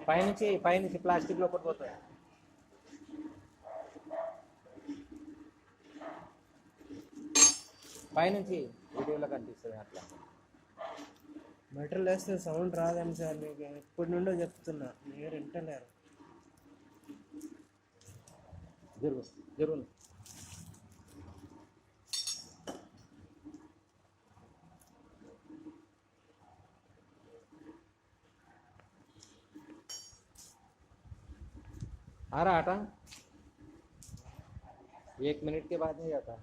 పైనుంచి ప్లాస్టిక్ లోపల పోతుంది. పైనుంచి వీడియోలో కనిపిస్తుంది అట్లా. మెటీరియల్ వేస్తే సౌండ్ రాదని సార్ మీకు ఎప్పటి నుండో చెప్తున్నా, మీరు వింటలేరు. జరుగు आ रहा आटा 1 मिनट के बाद नहीं आता.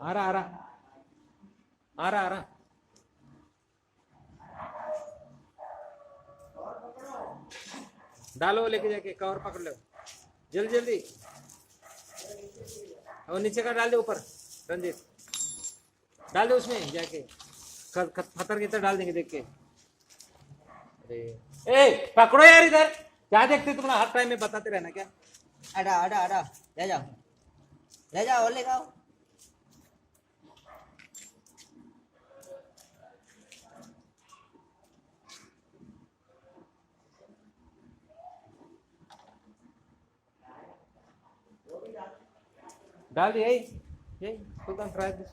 आ रहा डालो, लेके जाके कवर पकड़ लो जल्दी जल्दी. और नीचे का डाल दे ऊपर रंजीत, डाल दे उसमें जाके. खतर की तरह डाल देंगे देख के. अरे ए पकड़ो यार, इधर क्या देखते तुम, हर टाइम में बताते रहना क्या. आड़ा आड़ा आड़ा ले जाओ और ले जाओ. डाल दिया यही, तू ट्राई कर.